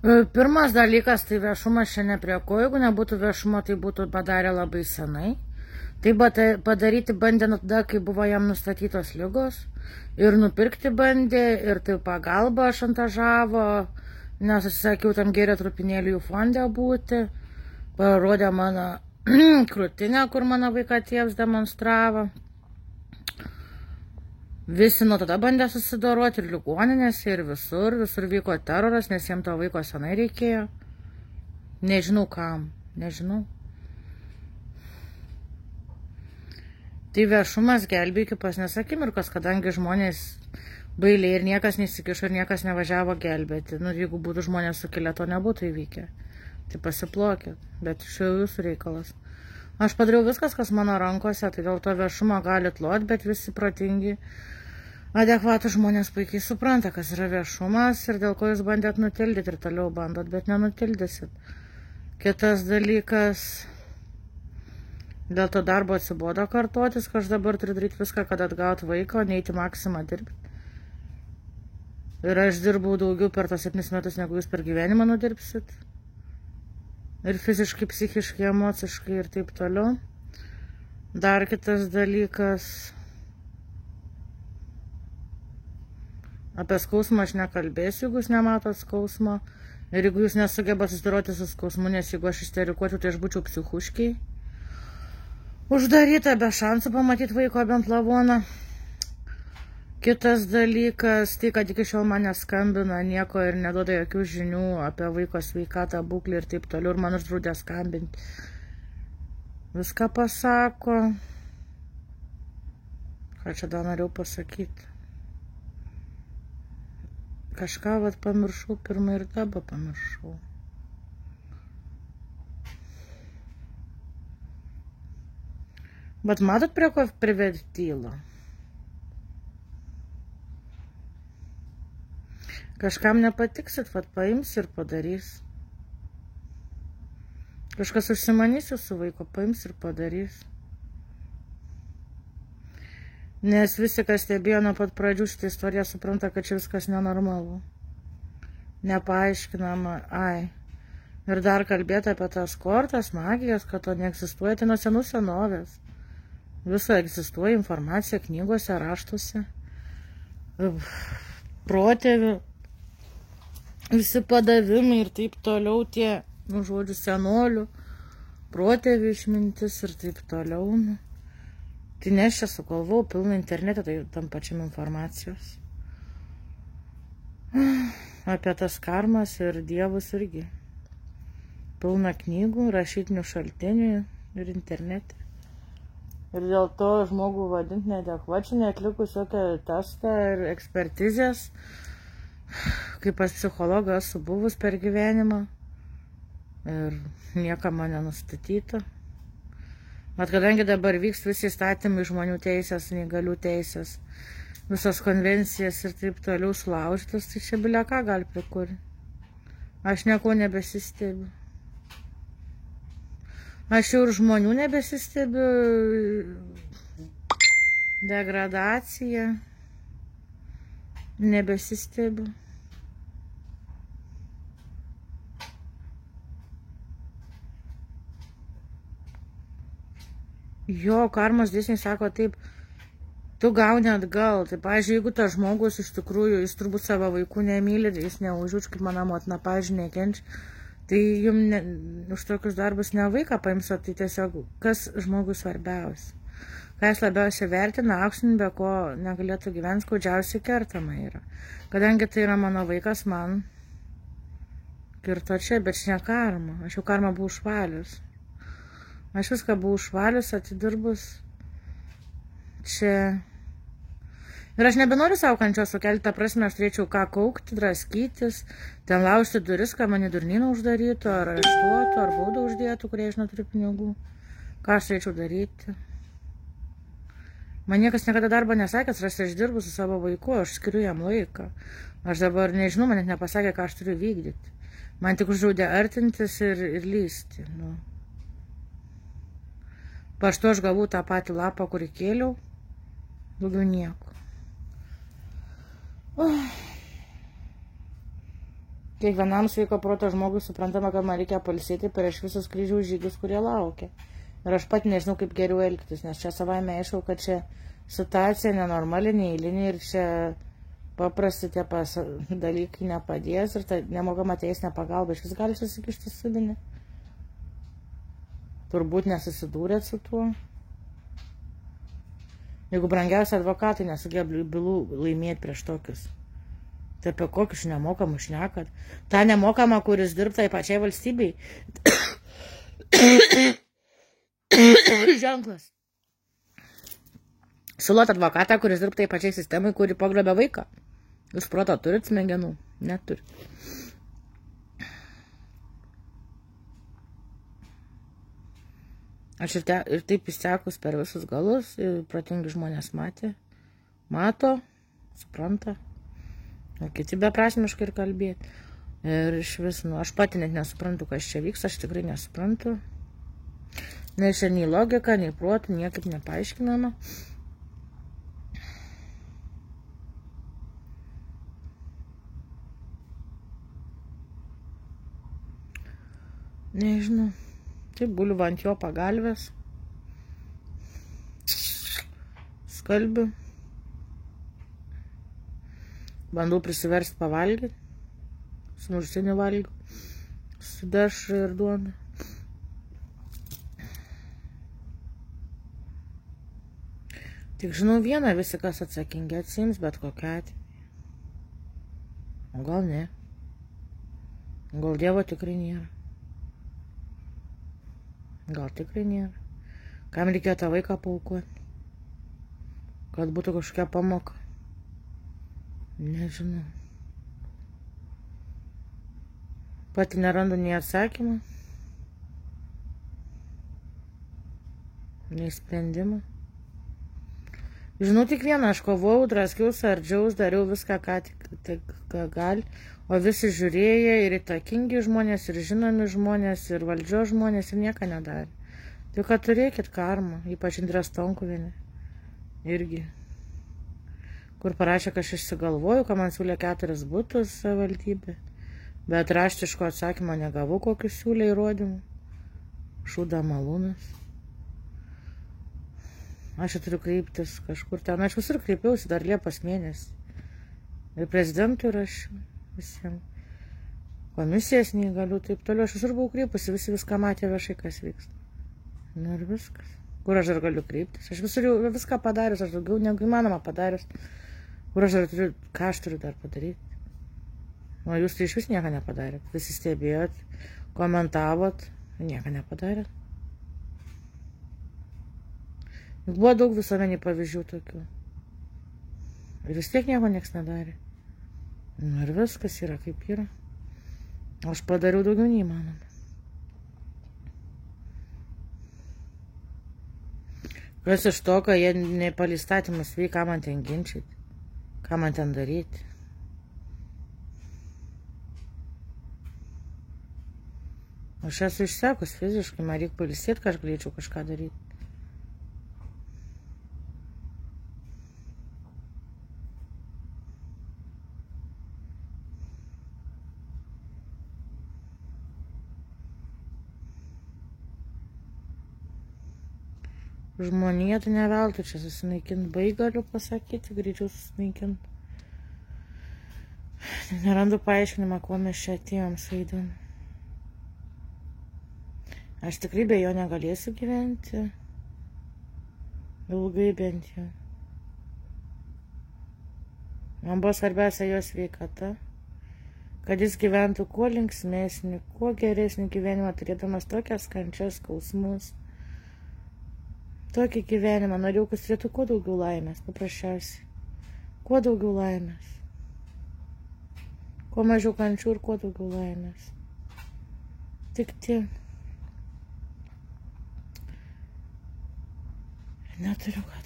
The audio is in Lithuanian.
Pirmas dalykas, tai viešumas čia ne prie ko, jeigu nebūtų viešumo, tai būtų padarę labai senai. Tai padaryti bandė tada, kai buvo jam nustatytos ligos, ir nupirkti bandė, ir tai pagalba šantažavo, nes atsisakiau tam gėrio trupinėlių fonde būti, parodė mano krūtinę, kur mano vaiką tėvs demonstravo. Visi nuo tada bandė susidoroti ir ligoninėse, ir visur vyko teroras, nes jiems to vaiko senai reikėjo. Nežinau kam, nežinau. Tai viešumas gelbė iki pasnės akimirkos, kadangi žmonės bailiai ir niekas nesikišo ir niekas nevažiavo gelbėti. Nu, jeigu būtų žmonės sukilę, to nebūtų įvykę. Tai pasiplokit, bet iš jūsų reikalas. Aš padariau viskas, kas mano rankose, tai dėl to viešumo galit lot, bet visi protingi, adekvatų žmonės puikiai supranta, kas yra viešumas ir dėl ko jūs bandėt nutildyti ir toliau bandot, bet nenutildysit. Kitas dalykas, dėl to darbo atsibodo kartotis, kad aš dabar turiu daryti viską, kad atgauti vaiką, o neįti maksimą dirbti. Ir aš dirbau daugiau per tos 7 metus, negu jūs per gyvenimą nudirbsit. Ir fiziškai, psichiškai, emociškai ir taip toliau. Dar kitas dalykas. Apie skausmą aš nekalbėsiu, jeigu jūs nematot skausmo. Ir jeigu jūs nesugebat susidoroti su skausmu, nes jeigu aš isterikuočiau, tai aš būčiau psichuškiai. Uždaryta, be šansų pamatyti vaiko bent lavoną. Kitas dalykas, tai kad iki šiol man neskambina nieko ir neduoda jokių žinių apie vaiko sveikatą, būklę ir taip toliau, ir man uždraudė skambinti. Viską pasako. Ką čia dar norėjau pasakyti? Kažką vat pamiršau, pirmą ir dabar pamiršau. Bet matot, prie ko privertylo? Kažkam nepatiksit, vat paims ir padarys. Kažkas užsimanysiu su vaiko, paims ir padarys. Nes visi, kas stebėjo nuo pat pradžių šitą istoriją, supranta, kad čia viskas nenormalu. Nepaaiškinama, ai. Ir dar kalbėti apie tas kortas, magijas, kad to neegzistuoja, tai nuo senų senovės. Viso egzistuoja informacija knygose, raštuose. Protėvių. Visi padavimai ir taip toliau tie, žodžiu, senolių, protėvių išmintis ir taip toliau. Tai ne aš čia sugalvau, pilna internete, tai tam pačiam informacijos. Apie tas karmas ir dievus irgi. Pilna knygų, rašytinių šaltinių ir internete. Ir dėl to žmogų vadinti neadekvačiai, neatlikus jokio testą ir ekspertizės. Kaip pas psichologą esu buvus per gyvenimą ir niekam man nenustatyta. Bet kadangi dabar vyks visi įstatymai, žmonių teisės, neįgalių teisės, visas konvencijas ir taip toliau sulaužytas, tai čia bilia ką gali prikurti. Aš nieko nebesistebiu. Aš jau ir žmonių nebesistebiu. Degradacija. Nebesistebiu. Jo, karmos dėsniai sako taip, tu gauni atgal. Tai, pavyzdžiui, jeigu tas žmogus iš tikrųjų, jis turbūt savo vaikų nemyli, jis neužuč, kaip mano motina, pavyzdžiui, nekenčia, tai jums už tokius darbus ne vaiką paimso, tai tiesiog kas žmogus svarbiausia. Ką jis labiausiai vertina, aukštin, be ko negalėtų gyventi, skaudžiausiai kertama yra. Kadangi tai yra mano vaikas, man kirto čia, bet čia ne karma. Aš jau karmą buvau užvalius. Aš viską buvau užvalius, atidirbus. Čia. Ir aš nebenoriu savo kančios sukelti, tą prasme, aš turėčiau ką kaukti, draskytis, ten laužti duris, ką mane durnyną uždarytų, ar areštuotų, ar baudą uždėtų, kurie aš neturiu pinigų. Ką aš turėčiau daryti? Man niekas niekada darbo nesakė, aš dirbu su savo vaiku, aš skiriu jam laiką. Aš dabar nežinau, man net nepasakė, ką aš turiu vykdyti. Man tik uždraudė artintis ir lysti. Nu. Paštu aš gavau tą patį lapą, kurį kėliau, daugiau nieko. Kiekvienam sveiko proto žmogui suprantama, kad man reikia pailsėti prieš visus kryžiaus žygius, kurie laukia. Ir aš pat nežinau, kaip geriau elgtis, nes čia savaime aišku, kad čia situacija nenormali, neįlinė ir čia paprasti tie dalykai nepadės ir ta nemokama teisinė pagalba iš vis gali susikišti subinę. Turbūt nesusidūrėt su tuo. Jeigu brangiausia advokatai nesugeba bylų laimėti prieš tokius. Tai apie kokius nemokamus šnekat? Ta nemokama, kuris dirbta į pačiai valstybei. Ženklas. Siūlot advokatą, kuris dirbta į pačiai sistemai, kuri pagrobė vaiką. Jūs proto turit smegenų? Neturit. Aš ir taip įsekus per visus galus, protingi žmonės mato, supranta. O kiti beprasmiškai ir kalbėti. Ir iš vis, aš pati net nesuprantu, kas čia vyks, aš tikrai nesuprantu. Nes čia nei logika, nei protų, niekaip nepaaiškinama. Nežinau. Taip guliu ant jo pagalvės. Skalbiu. Bandau prisiversti pavalgyti. Sumuštinį valgiu. Su dešra ir duona. Tik žinau vieną, visi kas atsakingi atsiims, bet kokią atveju. O gal ne. Gal Dievo tikrai nėra. Gal tikrai nėra. Kam reikėjo tą vaiką paaukoti? Kad būtų kažkokia pamoka. Nežinau. Pati nerandu nei atsakymą, nei sprendimą. Žinau tik vieną, aš kovojau, draskiausi, ardžiaus, dariau viską, ką gali, o visi žiūrėjo ir įtakingi žmonės, ir žinomi žmonės, ir valdžios žmonės, ir nieko nedarė. Tai kad turėkit karmą, ypač Indrės Tonkuvienė. Irgi. Kur parašė, kad aš išsigalvoju, kad man siūlė 4 butus savivaldybė. Bet raštiško atsakymo negavau, kokius siūlė įrodymų. Šūda malūnas. Aš turiu kreiptis kažkur ten. Aš visur kreipiausi dar Liepos mėnesį. Ir prezidentui rašiau visiems. Komisijas neįgaliu, taip toliau. Aš visur buvau kreipusi, visi viską matė viešai, kas vyksta. Nu ir viskas. Kur aš dar galiu kreiptis? Aš visur jau viską padarius, aš daugiau negu įmanoma padarius. Kur aš dar turiu, ką aš turiu dar padaryti? O jūs tai iš vis nieko nepadarėt. Visi stebėjot, komentavot, nieko nepadarėt. Juk buvo daug visuomenį pavyzdžių tokių. Ir vis tiek nieko nieks nedarė. Nu ir viskas yra kaip yra. Aš padariau daugiau neįmanoma. Kas iš to, kad jie nepalistatymus veik, ką man ten ginčyti? Ką man ten daryti? Aš esu išsekus fiziškai, man reikia pailsėti, kad aš galėčiau kažką daryti. Žmonija tai neveltui čia susinaikint, galiu pasakyti, greičiau susinaikint. Nerandu paaiškinimą, kuo mes čia atėjom saidam. Aš tikrai be jo negalėsiu gyventi. Ilgai bent jau. Man buvo svarbiausia jo sveikata. Kad jis gyventų kuo linksmesnį, kuo geresnį gyvenimą, turėdamas tokias kančias, skausmus. Tokį gyvenimą norėjau, kad turėtų kuo daugiau laimės, paprasčiausiai. Kuo daugiau laimės. Kuo mažiau kančių ir kuo daugiau laimės. Tik tiek. Neturiu ką